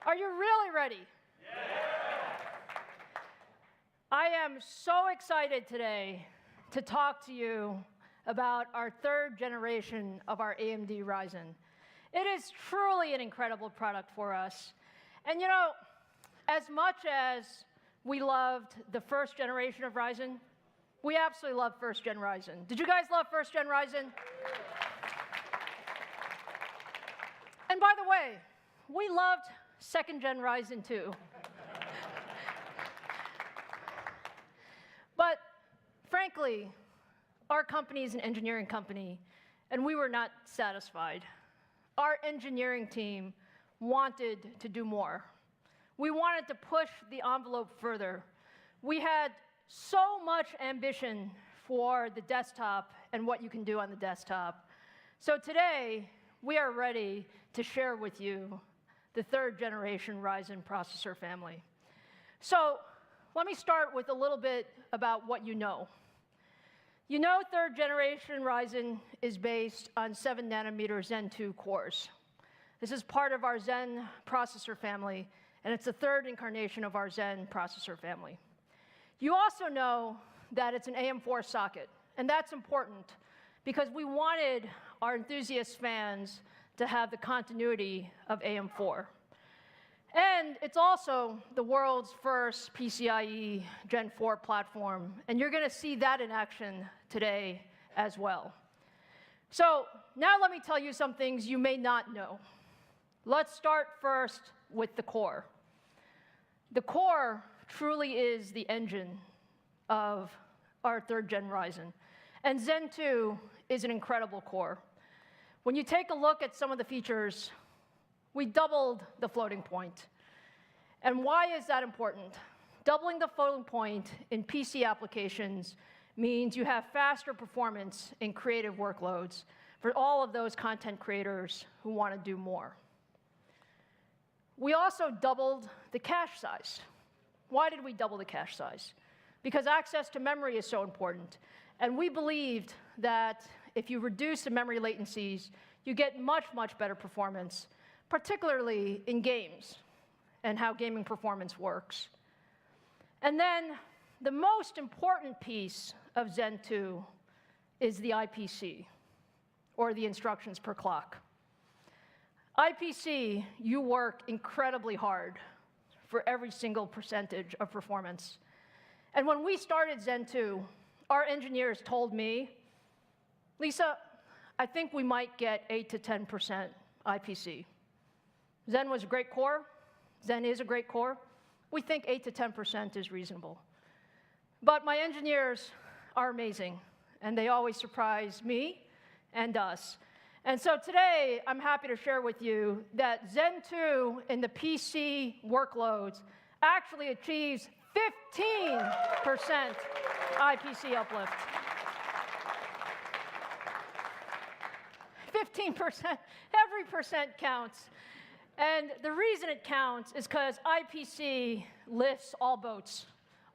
Are you really ready? I am so excited today to talk to you about our third generation of our AMD Ryzen. It is truly an incredible product for us. And you know, as much as we loved the first generation of Ryzen, we absolutely love first gen Ryzen. Did you guys love first gen Ryzen? And by the way, we loved second gen Ryzen too. But frankly, our company is an engineering company, and we were not satisfied. Our engineering team wanted to do more. We wanted to push the envelope further. We had so much ambition for the desktop and what you can do on the desktop. So today, we are ready to share with you the third generation Ryzen processor family. So let me start with a little bit about what you know. You know third generation Ryzen is based on 7 nanometer Zen 2 cores. This is part of our Zen processor family, and it's the third incarnation of our Zen processor family. You also know that it's an AM4 socket, and that's important because we wanted our enthusiast fans to have the continuity of AM4. And it's also the world's first PCIe Gen 4 platform, and you're going to see that in action today as well. So now let me tell you some things you may not know. Let's start first with the core. The core truly is the engine of our third-gen Ryzen, and Zen 2 is an incredible core. When you take a look at some of the features, we doubled the floating point. And why is that important? Doubling the floating point in PC applications means you have faster performance in creative workloads for all of those content creators who want to do more. We also doubled the cache size. Why did we double the cache size? Because access to memory is so important. And we believed that if you reduce the memory latencies, you get much, much better performance, particularly in games and how gaming performance works. And then the most important piece of Zen 2 is the IPC, or the instructions per clock. IPC, you work incredibly hard for every single percentage of performance. And when we started Zen 2, our engineers told me, Lisa, I think we might get 8 to 10% IPC. Zen was a great core. Zen is a great core. We think 8 to 10% is reasonable. But my engineers are amazing, and they always surprise me and us. And so today, I'm happy to share with you that Zen 2 in the PC workloads actually achieves 15% IPC uplift. 15%, every percent counts. And the reason it counts is because IPC lifts all boats.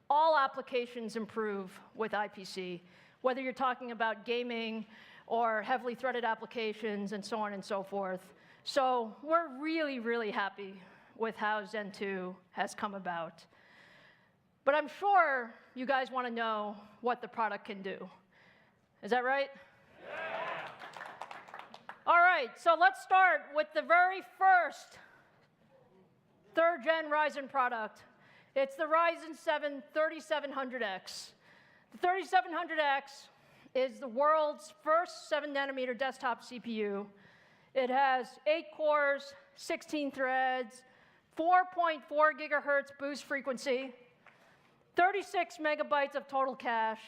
All applications improve with IPC, whether you're talking about gaming or heavily threaded applications and so on and so forth. So we're really, really happy with how Zen 2 has come about. But I'm sure you guys want to know what the product can do. Is that right? All right, so let's start with the very first third-gen Ryzen product. It's the Ryzen 7 3700X. The 3700X is the world's first 7-nanometer desktop CPU. It has 8 cores, 16 threads, 4.4 gigahertz boost frequency, 36 megabytes of total cache,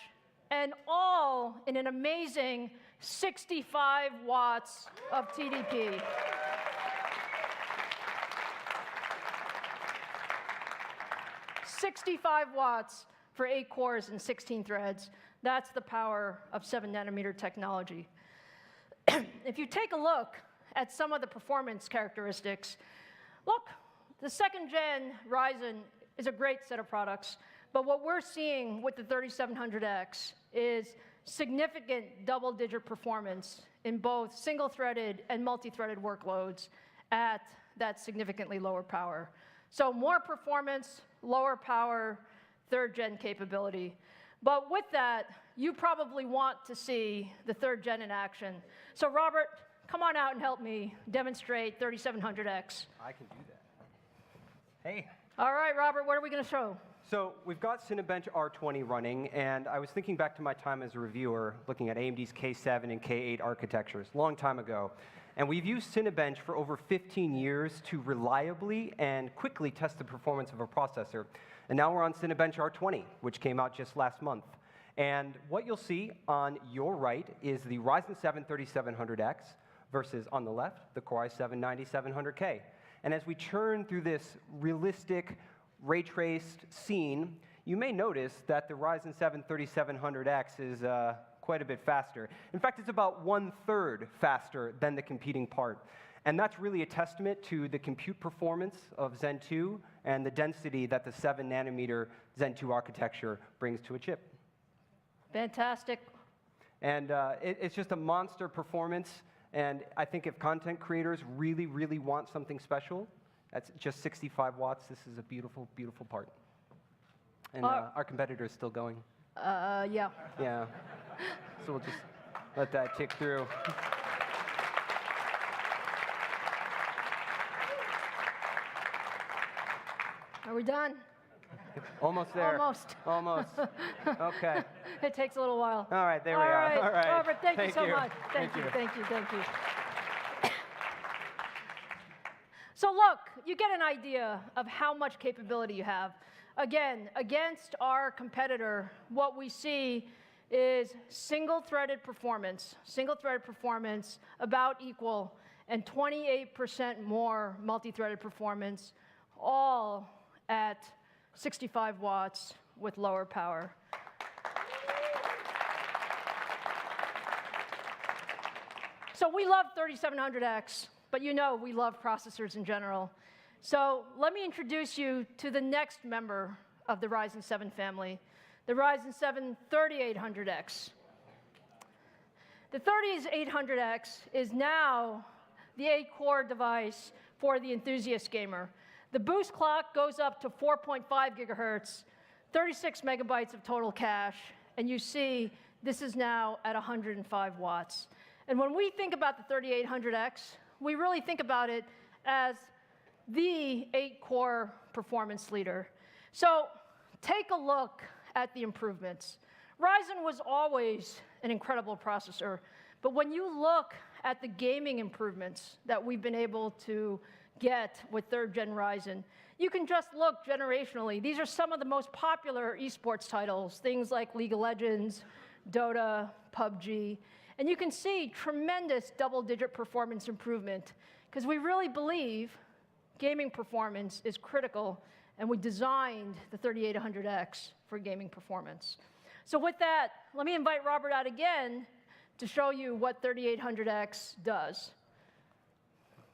and all in an amazing 65 watts of TDP. "65 watts for 8 cores and 16 threads. That's the power of 7-nanometer technology. If you take a look at some of the performance characteristics, look, the second-gen Ryzen is a great set of products, but what we're seeing with the 3700X is significant double-digit performance in both single-threaded and multi-threaded workloads, at that significantly lower power. So more performance, lower power, third-gen capability. But with that, you probably want to see the third-gen in action. So Robert, come on out and help me demonstrate 3700X. I can do that. Hey. All right, Robert, what are we going to show? So we've got Cinebench R20 running, and I was thinking back to my time as a reviewer looking at AMD's K7 and K8 architectures, long time ago. And we've used Cinebench for over 15 years to reliably and quickly test the performance of a processor. And now we're on Cinebench R20, which came out just last month. And what you'll see on your right is the Ryzen 7 3700X versus, on the left, the Core i7 9700K. And as we churn through this realistic, ray-traced scene, you may notice that the Ryzen 7 3700X is quite a bit faster. In fact, it's about 1/3 faster than the competing part. And that's really a testament to the compute performance of Zen 2 and the density that the 7-nanometer Zen 2 architecture brings to a chip. Fantastic. And it's just a monster performance. And I think if content creators really, really want something special, that's just 65 watts. This is a beautiful, beautiful part. And our competitor is still going. Yeah. Yeah. So we'll just let that tick through. Are we done? Almost there. Almost. Almost. Okay. It takes a little while. All right, there we are. All right. Robert, thank you so much. Thank you. Thank you. So look, you get an idea of how much capability you have. Again, against our competitor, what we see is single-threaded performance about equal, and 28% more multi-threaded performance, all at 65 watts with lower power. So we love 3700X, but you know we love processors in general. So let me introduce you to the next member of the Ryzen 7 family, the Ryzen 7 3800X. The 3800X is now the 8-core device for the enthusiast gamer. The boost clock goes up to 4.5 gigahertz, 36 megabytes of total cache, and you see this is now at 105 watts. And when we think about the 3800X, we really think about it as the 8-core performance leader. So take a look at the improvements. Ryzen was always an incredible processor, but when you look at the gaming improvements that we've been able to get with 3rd-gen Ryzen, you can just look generationally. These are some of the most popular esports titles, things like League of Legends, Dota, PUBG, and you can see tremendous double-digit performance improvement because we really believe gaming performance is critical, and we designed the 3800X for gaming performance. So with that, let me invite Robert out again to show you what 3800X does.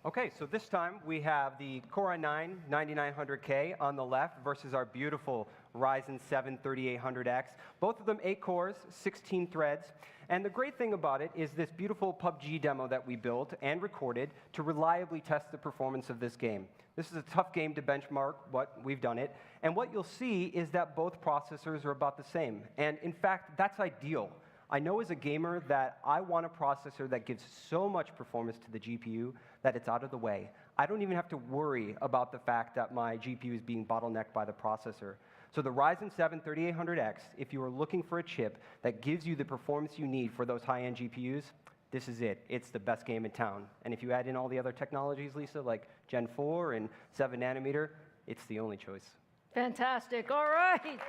Okay, so this time we have the Core i9 9900K on the left versus our beautiful Ryzen 7 3800X. Both of them 8 cores, 16 threads. And the great thing about it is this beautiful PUBG demo that we built and recorded to reliably test the performance of this game. This is a tough game to benchmark, but we've done it. And what you'll see is that both processors are about the same. And in fact, that's ideal. I know as a gamer that I want a processor that gives so much performance to the GPU that it's out of the way. I don't even have to worry about the fact that my GPU is being bottlenecked by the processor. So the Ryzen 7 3800X, if you are looking for a chip that gives you the performance you need for those high-end GPUs, this is it. It's the best game in town. And if you add in all the other technologies, Lisa, like Gen 4 and 7 nanometer, it's the only choice. Fantastic. All right.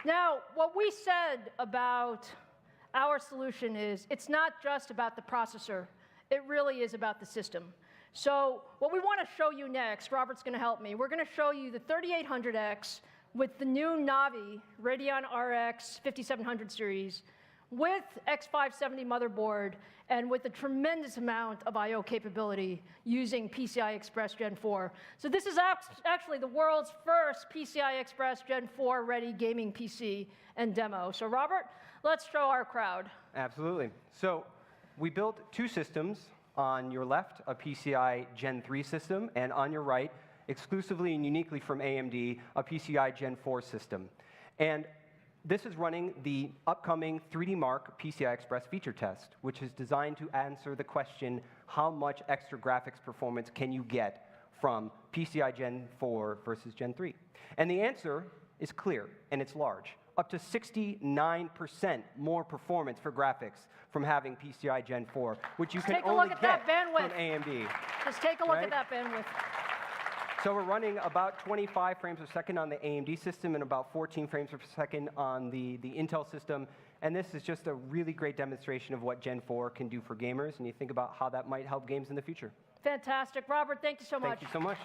Now, what we said about our solution is it's not just about the processor. It really is about the system. So what we want to show you next, Robert's going to help me, we're going to show you the 3800X with the new Navi Radeon RX 5700 series with X570 motherboard and with a tremendous amount of I/O capability using PCI Express Gen 4. So this is actually the world's first PCI Express Gen 4 ready gaming PC and demo. So Robert, let's show our crowd. Absolutely. So we built two systems. On your left, a PCI Gen 3 system, and on your right, exclusively and uniquely from AMD, a PCI Gen 4 system. And this is running the upcoming 3D Mark PCI Express feature test, which is designed to answer the question, how much extra graphics performance can you get from PCI Gen 4 versus Gen 3? And the answer is clear, and it's large. Up to 69% more performance for graphics from having PCI Gen 4, which you can only get from AMD. Just take a look at that bandwidth. So we're running about 25 frames per second on the AMD system and about 14 frames per second on the Intel system. And this is just a really great demonstration of what Gen 4 can do for gamers, and you think about how that might help games in the future. Fantastic. Robert, thank you so much. Thank you so much.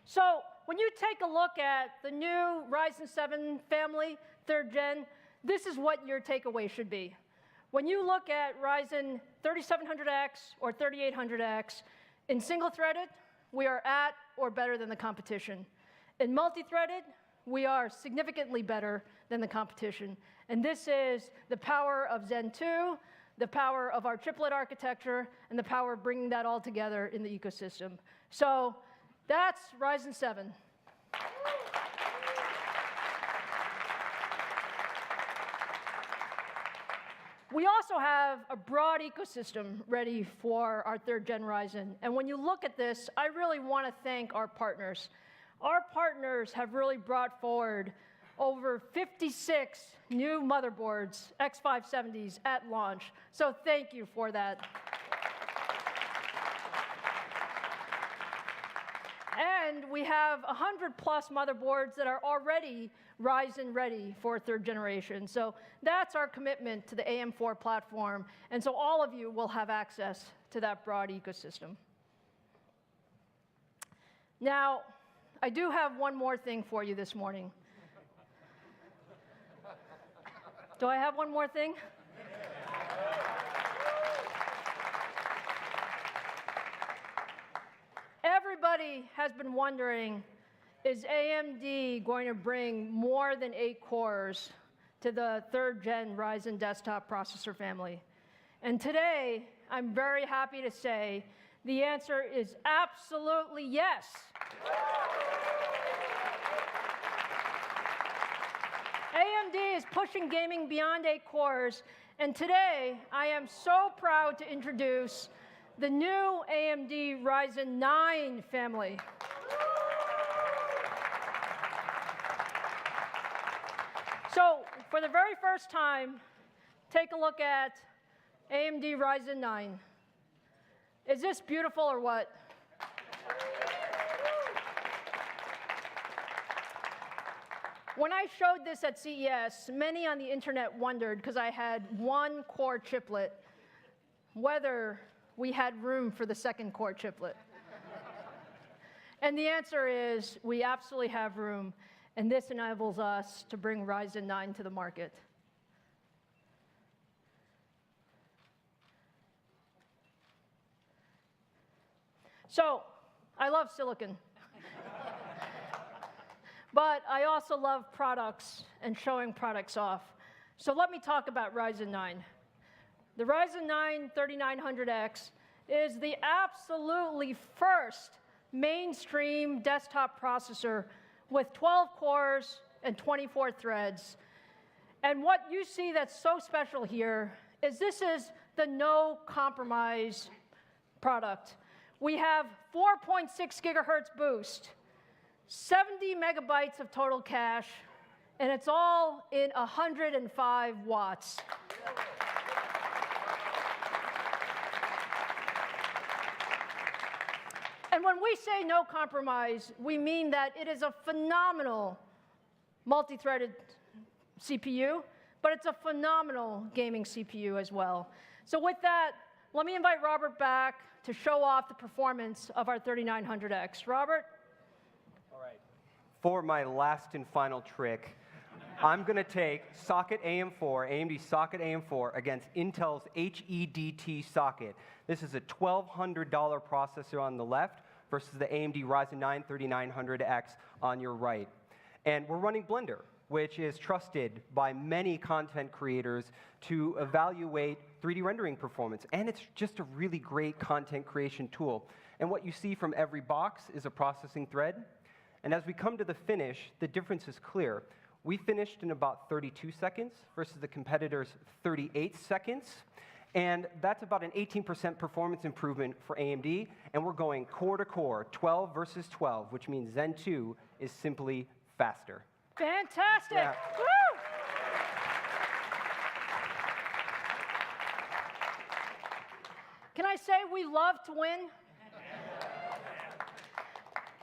So when you take a look at the new Ryzen 7 family, 3rd gen, this is what your takeaway should be. When you look at Ryzen 3700X or 3800X, in single-threaded, we are at or better than the competition. In multi-threaded, we are significantly better than the competition. And this is the power of Zen 2, the power of our chiplet architecture, and the power of bringing that all together in the ecosystem. So that's Ryzen 7. We also have a broad ecosystem ready for our 3rd gen Ryzen. And when you look at this, I really want to thank our partners. Our partners have really brought forward over 56 new motherboards, X570s, at launch. So thank you for that. And we have 100+ motherboards that are already Ryzen ready for 3rd generation. So that's our commitment to the AM4 platform. And so all of you will have access to that broad ecosystem. Now, I do have one more thing for you this morning. Do I have one more thing? Everybody has been wondering, is AMD going to bring more than 8 cores to the 3rd gen Ryzen desktop processor family? And today, I'm very happy to say the answer is absolutely yes. AMD is pushing gaming beyond 8 cores, and today I am so proud to introduce the new AMD Ryzen 9 family. So, for the very first time, take a look at AMD Ryzen 9. Is this beautiful or what? When I showed this at CES, many on the internet wondered, because I had 1 core chiplet, whether we had room for the 2nd core chiplet. And the answer is we absolutely have room, and this enables us to bring Ryzen 9 to the market. So, I love silicon. But I also love products and showing products off. So let me talk about Ryzen 9. The Ryzen 9 3900X is the absolutely first mainstream desktop processor with 12 cores and 24 threads. And what you see that's so special here is this is the no compromise product. We have 4.6 gigahertz boost, 70 megabytes of total cache, and it's all in 105 watts. And when we say no compromise, we mean that it is a phenomenal multi-threaded CPU, but it's a phenomenal gaming CPU as well. So with that, let me invite Robert back to show off the performance of our 3900X. Robert? All right. For my last and final trick, I'm going to take socket AM4, AMD socket AM4, against Intel's HEDT socket. This is a $1,200 processor on the left versus the AMD Ryzen 9 3900X on your right. And we're running Blender. which is trusted by many content creators to evaluate 3D rendering performance. And it's just a really great content creation tool. And what you see from every box is a processing thread. And as we come to the finish, the difference is clear. We finished in about 32 seconds versus the competitor's 38 seconds. And that's about an 18% performance improvement for AMD. And we're going core to core, 12 versus 12, which means Zen 2 is simply faster. Fantastic. Yeah. Woo! Can I say we love to win?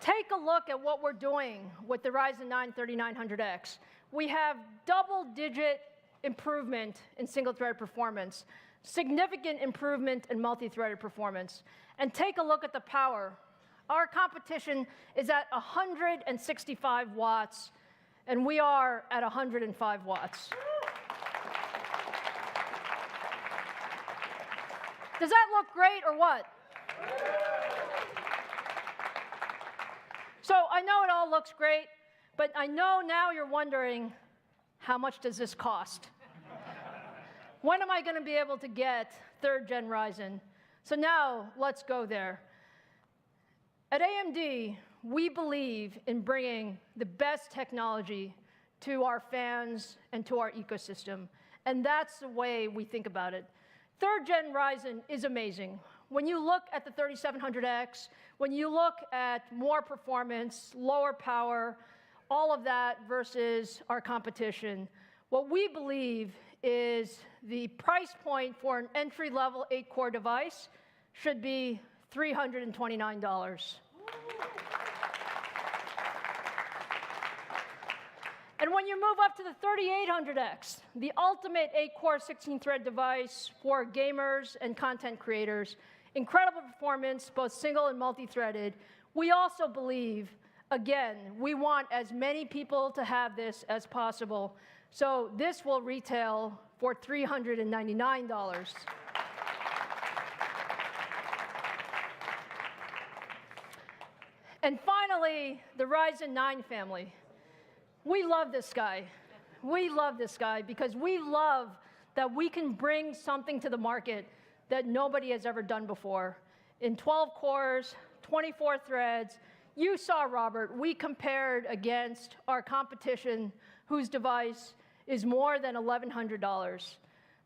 Take a look at what we're doing with the Ryzen 9 3900X. We have double-digit improvement in single-threaded performance, significant improvement in multi-threaded performance. And take a look at the power. Our competition is at 165 watts, and we are at 105 watts. Does that look great or what? So I know it all looks great, but I know now you're wondering, how much does this cost? When am I going to be able to get 3rd gen Ryzen? So now let's go there. At AMD, we believe in bringing the best technology to our fans and to our ecosystem. And that's the way we think about it. 3rd gen Ryzen is amazing. When you look at the 3700X, when you look at more performance, lower power, all of that versus our competition, what we believe is the price point for an entry-level 8-core device should be $329. And when you move up to the 3800X, the ultimate 8-core 16-thread device for gamers and content creators, incredible performance, both single and multi-threaded, we also believe, again, we want as many people to have this as possible. So this will retail for $399. And finally, the Ryzen 9 family. We love this guy. We love this guy because we love that we can bring something to the market that nobody has ever done before. In 12 cores, 24 threads, you saw, Robert, we compared against our competition whose device is more than $1,100.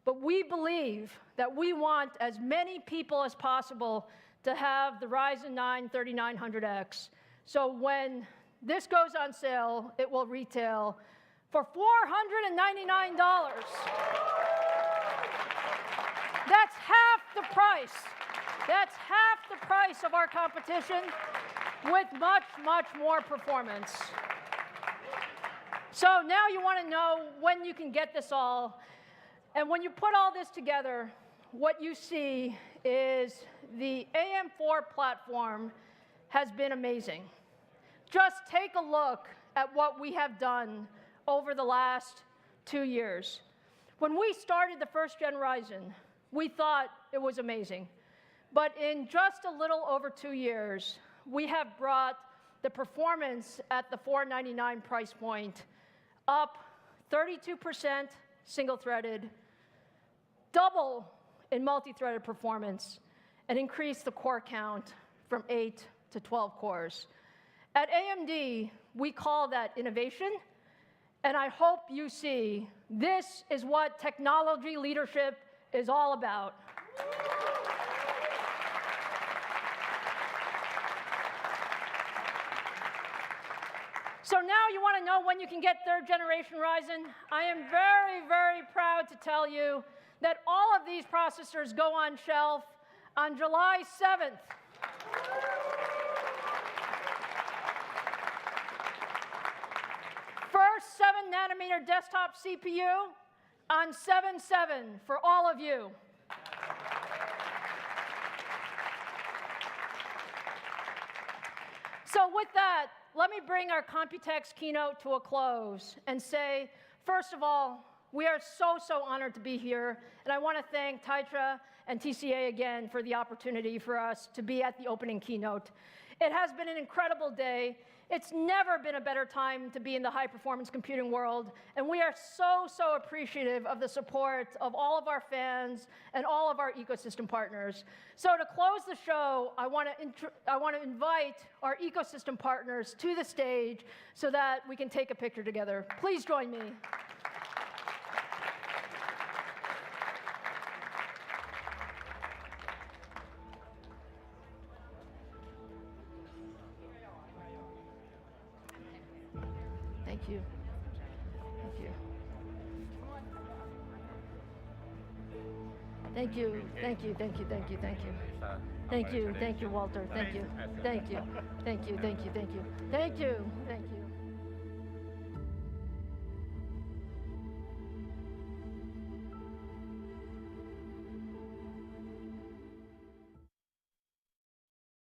But we believe that we want as many people as possible to have the Ryzen 9 3900X. So when this goes on sale, it will retail for $499. That's half the price. That's half the price of our competition with much, much more performance. So now you want to know when you can get this all. And when you put all this together, what you see is the AM4 platform has been amazing. Just take a look at what we have done over the last 2 years. When we started the 1st gen Ryzen, we thought it was amazing. But in just a little over 2 years, we have brought the performance at the $499 price point up 32% single-threaded, double in multi-threaded performance, and increased the core count from 8 to 12 cores. At AMD, we call that innovation, and I hope you see this is what technology leadership is all about. So now you want to know when you can get 3rd generation Ryzen? I am very, very proud to tell you that all of these processors go on shelf on July 7th. First 7-nanometer desktop CPU on 7/7 for all of you. So with that, let me bring our Computex keynote to a close and say, first of all, we are so, so honored to be here. And I want to thank Taitra and TCA again for the opportunity for us to be at the opening keynote. It has been an incredible day. It's never been a better time to be in the high-performance computing world, and we are so appreciative of the support of all of our fans and all of our ecosystem partners. So to close the show, I want to invite our ecosystem partners to the stage so that we can take a picture together. Please join me. Thank you. Thank you. Thank you. Thank you. Thank you. Thank you. Thank you. Thank you. Thank you, Walter. Thank you. Thank you. Thank you. Thank you. Thank you. Thank you. Thank you.